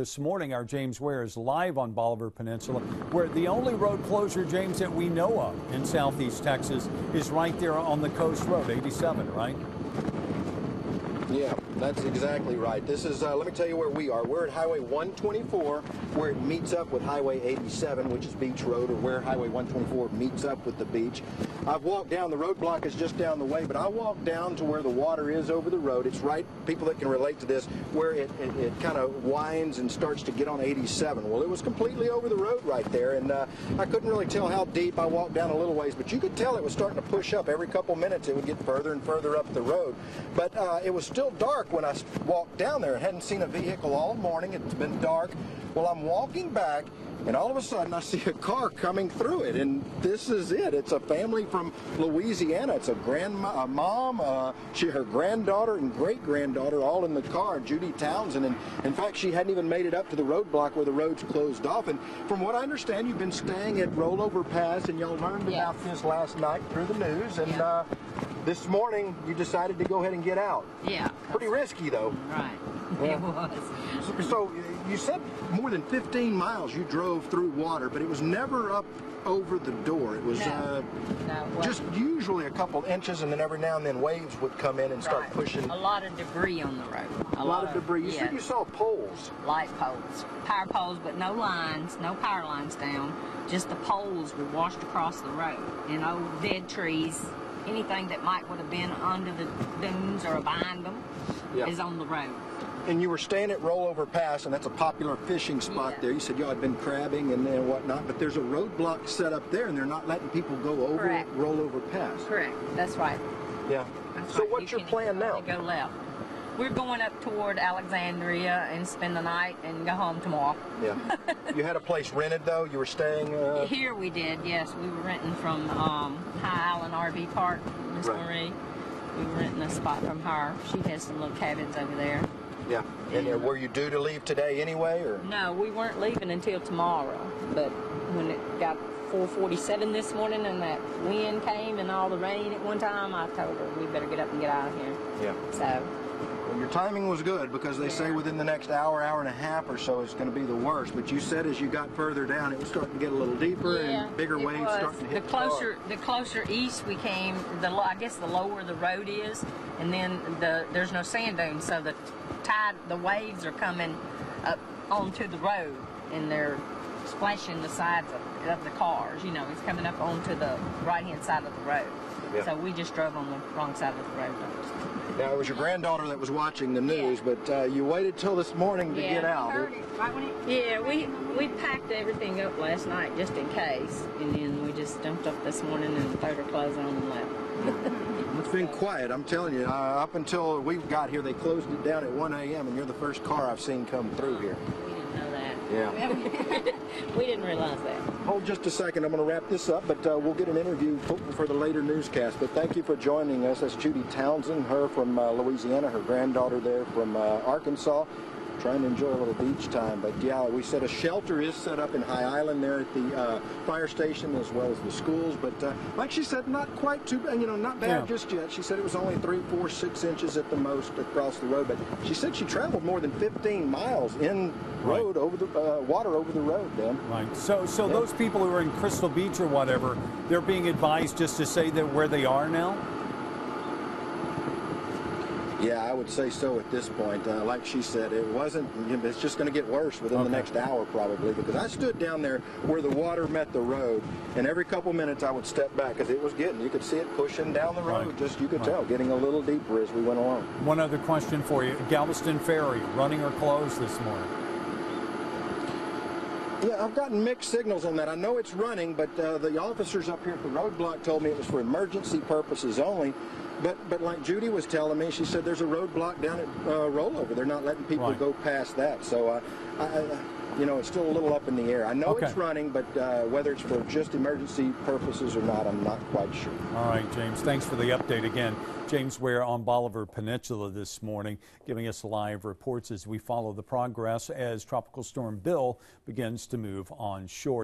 This morning, our James Ware is live on Bolivar Peninsula, where the only road closure, James, that we know of in southeast Texas is right there on the coast road, 87, right? Yeah, that's exactly right. This is, let me tell you where we are. We're at Highway 124, where it meets up with Highway 87, which is Beach Road, or where Highway 124 meets up with the beach. I've walked down, the roadblock is just down the way, but I walked down to where the water is over the road. It's right, people that can relate to this, where it kind of winds and starts to get on 87. Well, it was completely over the road right there, and I couldn't really tell how deep. I walked down a little ways, but you could tell it was starting to push up. Every couple minutes it would get further and further up the road. But it was still dark when I walked down there. I hadn't seen a vehicle all morning. It's been dark. Well, I'm walking back, and all of a sudden I see a car coming through it, and this is it. It's a family from Louisiana. It's a mom, her granddaughter and great-granddaughter all in the car, Judy Townsend. And in fact, she hadn't even made it up to the roadblock where the road's closed off. And from what I understand, you've been staying at Rollover Pass, and y'all learned about this last night through the news. And this morning, you decided to go ahead and get out. Yeah. Pretty risky, though. Right. Yeah. It was. So you said more than 15 miles you drove through water, but it was never up over the door. It was just usually a couple inches, and then every now and then waves would come in and start pushing. A lot of debris on the road. A lot of debris. You said you saw poles. Light poles. Power poles, but no lines, no power lines down. Just the poles were washed across the road. And old dead trees, anything that might would have been under the dunes or behind them is on the road. And you were staying at Rollover Pass, and that's a popular fishing spot there. You said y'all had been crabbing and whatnot, but there's a roadblock set up there, and they're not letting people go over Rollover Pass. Correct. That's right. Yeah. That's so right. What's your plan now? Go left. We're going up toward Alexandria and spend the night and go home tomorrow. Yeah. You had a place rented, though? You were staying? Here we did, yes. We were renting from High Island RV Park, Miss Marie. We were renting a spot from her. She has some little cabins over there. Yeah. And were you due to leave today anyway, or? No, we weren't leaving until tomorrow. But when it got 4:47 this morning and that wind came and all the rain at one time, I told her we better get up and get out of here. Yeah. So. Well, your timing was good, because they say within the next hour, hour and a half or so, it's going to be the worst. But you said as you got further down, it was starting to get a little deeper and bigger waves starting to hit the closer east we came, I guess the lower the road is, and then there's no sand dunes, so the waves are coming up onto the road, and they're splashing the sides of the cars. You know, it's coming up onto the right-hand side of the road. Yeah. So we just drove on the wrong side of the road. Now, it was your granddaughter that was watching the news, but you waited till this morning to get out. We packed everything up last night just in case, and then we just jumped up this morning and threw our clothes on and left. It's been quiet, I'm telling you. Up until we got here, they closed it down at 1 a.m., and you're the first car I've seen come through here. We didn't know that. Yeah. We didn't realize that. Hold just a second. I'm going to wrap this up, but we'll get an interview for the later newscast. But thank you for joining us. That's Judy Townsend, her from Louisiana, her granddaughter there from Arkansas, trying to enjoy a little beach time. But yeah, we said a shelter is set up in High Island there at the fire station, as well as the schools. But like she said, not quite too bad, not bad just yet. She said it was only 3, 4, 6 inches at the most across the road. But she said she traveled more than 15 miles in road over the water over the road, Dan. Right. So those people who are in Crystal Beach or whatever, they're being advised just to say that where they are now? Yeah, I would say so at this point. Like she said, it's just going to get worse within the next hour probably, because I stood down there where the water met the road, and every couple minutes I would step back, because it was you could see it pushing down the road, you could tell, getting a little deeper as we went along. One other question for you. Galveston Ferry, running or closed this morning? Yeah, I've gotten mixed signals on that. I know it's running, but the officers up here at the roadblock told me it was for emergency purposes only. But like Judy was telling me, she said there's a roadblock down at Rollover. They're not letting people go past that. So, it's still a little up in the air. I know it's running, but whether it's for just emergency purposes or not, I'm not quite sure. All right, James, thanks for the update again. James Ware on Bolivar Peninsula this morning, giving us live reports as we follow the progress as Tropical Storm Bill begins to move on shore.